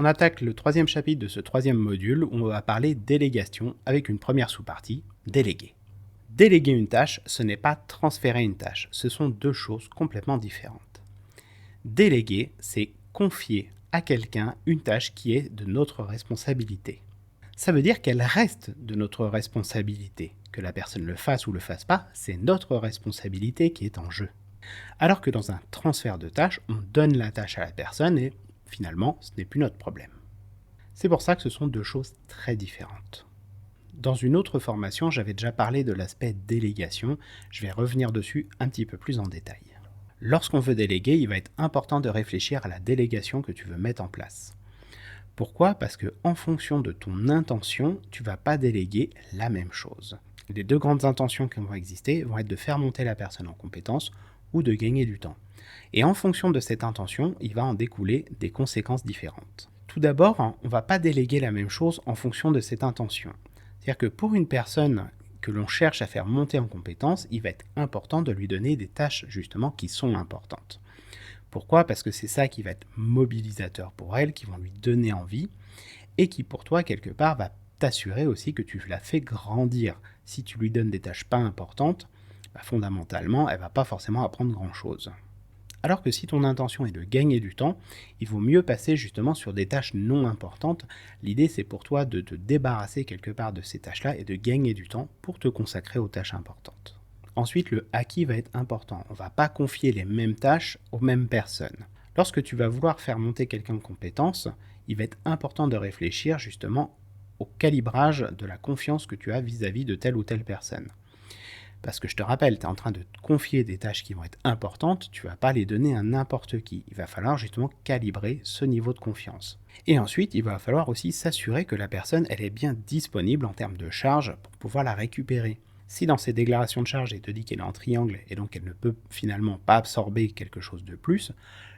On attaque le troisième chapitre de ce troisième module où on va parler délégation avec une première sous-partie, déléguer. Déléguer une tâche, ce n'est pas transférer une tâche, ce sont deux choses complètement différentes. Déléguer, c'est confier à quelqu'un une tâche qui est de notre responsabilité. Ça veut dire qu'elle reste de notre responsabilité. Que la personne le fasse ou le fasse pas, c'est notre responsabilité qui est en jeu. Alors que dans un transfert de tâche, on donne la tâche à la personne et finalement, ce n'est plus notre problème. C'est pour ça que ce sont deux choses très différentes. Dans une autre formation, j'avais déjà parlé de l'aspect délégation, je vais revenir dessus un petit peu plus en détail. Lorsqu'on veut déléguer, il va être important de réfléchir à la délégation que tu veux mettre en place. Pourquoi ? Parce que en fonction de ton intention, tu ne vas pas déléguer la même chose. Les deux grandes intentions qui vont exister vont être de faire monter la personne en compétence ou de gagner du temps. Et en fonction de cette intention, il va en découler des conséquences différentes. Tout d'abord, on ne va pas déléguer la même chose en fonction de cette intention. C'est-à-dire que pour une personne que l'on cherche à faire monter en compétence, il va être important de lui donner des tâches justement qui sont importantes. Pourquoi ? Parce que c'est ça qui va être mobilisateur pour elle, qui vont lui donner envie, et qui pour toi, quelque part, va t'assurer aussi que tu la fais grandir. Si tu lui donnes des tâches pas importantes, fondamentalement, elle ne va pas forcément apprendre grand-chose. Alors que si ton intention est de gagner du temps, il vaut mieux passer justement sur des tâches non importantes. L'idée, c'est pour toi de te débarrasser quelque part de ces tâches-là et de gagner du temps pour te consacrer aux tâches importantes. Ensuite, le acquis va être important. On ne va pas confier les mêmes tâches aux mêmes personnes. Lorsque tu vas vouloir faire monter quelqu'un en compétence, il va être important de réfléchir justement au calibrage de la confiance que tu as vis-à-vis de telle ou telle personne. Parce que je te rappelle, tu es en train de te confier des tâches qui vont être importantes, tu ne vas pas les donner à n'importe qui. Il va falloir justement calibrer ce niveau de confiance. Et ensuite, il va falloir aussi s'assurer que la personne elle est bien disponible en termes de charge pour pouvoir la récupérer. Si dans ses déclarations de charge, il te dit qu'elle est en triangle et donc elle ne peut finalement pas absorber quelque chose de plus,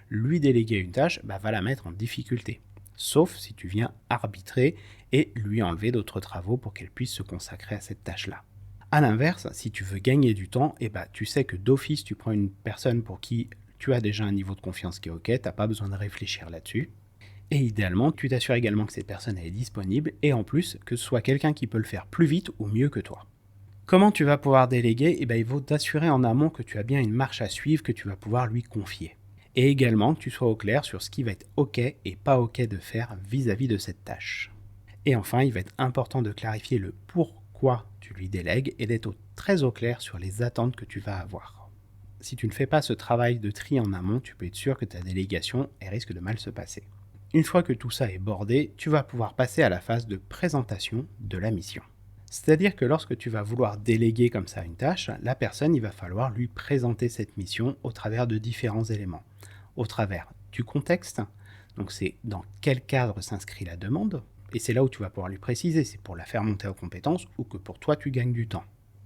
lui déléguer une tâche va la mettre en difficulté. Sauf si tu viens arbitrer et lui enlever d'autres travaux pour qu'elle puisse se consacrer à cette tâche-là. A l'inverse, si tu veux gagner du temps, tu sais que d'office, tu prends une personne pour qui tu as déjà un niveau de confiance qui est OK, tu n'as pas besoin de réfléchir là-dessus. Et idéalement, tu t'assures également que cette personne est disponible et en plus, que ce soit quelqu'un qui peut le faire plus vite ou mieux que toi. Comment tu vas pouvoir déléguer ? Il faut t'assurer en amont que tu as bien une marche à suivre que tu vas pouvoir lui confier. Et également que tu sois au clair sur ce qui va être OK et pas OK de faire vis-à-vis de cette tâche. Et enfin, il va être important de clarifier le pourquoi tu lui délègues et d'être très au clair sur les attentes que tu vas avoir. Si tu ne fais pas ce travail de tri en amont, tu peux être sûr que ta délégation risque de mal se passer. Une fois que tout ça est bordé, tu vas pouvoir passer à la phase de présentation de la mission. C'est-à-dire que lorsque tu vas vouloir déléguer comme ça une tâche, la personne, il va falloir lui présenter cette mission au travers de différents éléments. Au travers du contexte, donc c'est dans quel cadre s'inscrit la demande, et c'est là où tu vas pouvoir lui préciser, c'est pour la faire monter en compétence ou que pour toi tu gagnes du temps.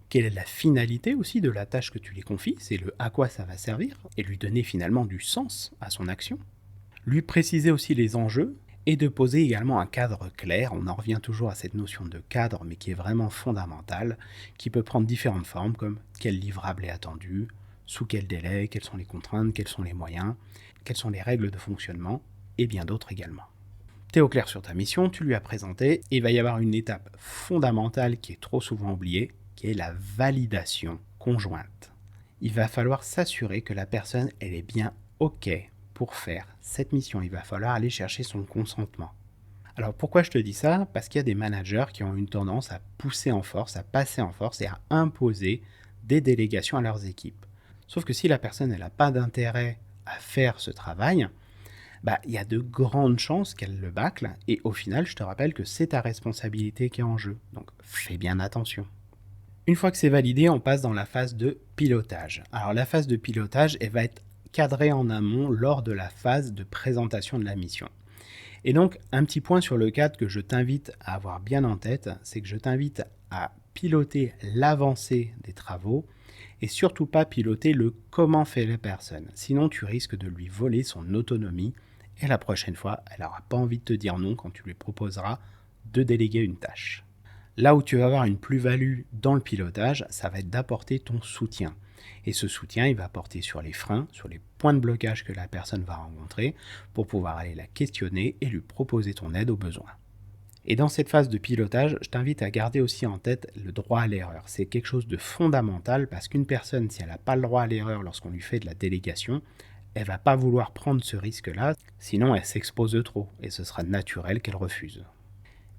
Quelle est la finalité aussi de la tâche que tu lui confies, c'est le à quoi ça va servir, et lui donner finalement du sens à son action. Lui préciser aussi les enjeux, et de poser également un cadre clair, on en revient toujours à cette notion de cadre, mais qui est vraiment fondamentale, qui peut prendre différentes formes, comme quel livrable est attendu, sous quel délai, quelles sont les contraintes, quels sont les moyens, quelles sont les règles de fonctionnement, et bien d'autres également. Tu es au clair sur ta mission, tu lui as présenté, et il va y avoir une étape fondamentale qui est trop souvent oubliée, qui est la validation conjointe. Il va falloir s'assurer que la personne elle est bien OK pour faire cette mission. Il va falloir aller chercher son consentement. Alors pourquoi je te dis ça ? Parce qu'il y a des managers qui ont une tendance à pousser en force, à passer en force et à imposer des délégations à leurs équipes. Sauf que si la personne n'a pas d'intérêt à faire ce travail, il y a de grandes chances qu'elle le bâcle et au final, je te rappelle que c'est ta responsabilité qui est en jeu. Donc fais bien attention. Une fois que c'est validé, on passe dans la phase de pilotage. Alors la phase de pilotage, elle va être cadrée en amont lors de la phase de présentation de la mission. Et donc, un petit point sur le cadre que je t'invite à avoir bien en tête, c'est que je t'invite à piloter l'avancée des travaux et surtout pas piloter le comment fait la personne. Sinon, tu risques de lui voler son autonomie et la prochaine fois, elle n'aura pas envie de te dire non quand tu lui proposeras de déléguer une tâche. Là où tu vas avoir une plus-value dans le pilotage, ça va être d'apporter ton soutien. Et ce soutien, il va porter sur les freins, sur les points de blocage que la personne va rencontrer pour pouvoir aller la questionner et lui proposer ton aide au besoin. Et dans cette phase de pilotage, je t'invite à garder aussi en tête le droit à l'erreur. C'est quelque chose de fondamental parce qu'une personne, si elle n'a pas le droit à l'erreur lorsqu'on lui fait de la délégation, elle ne va pas vouloir prendre ce risque-là, sinon elle s'expose trop et ce sera naturel qu'elle refuse.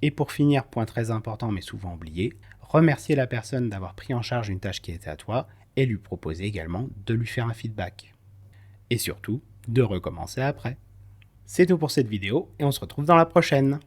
Et pour finir, point très important mais souvent oublié, remercier la personne d'avoir pris en charge une tâche qui était à toi et lui proposer également de lui faire un feedback. Et surtout, de recommencer après. C'est tout pour cette vidéo et on se retrouve dans la prochaine.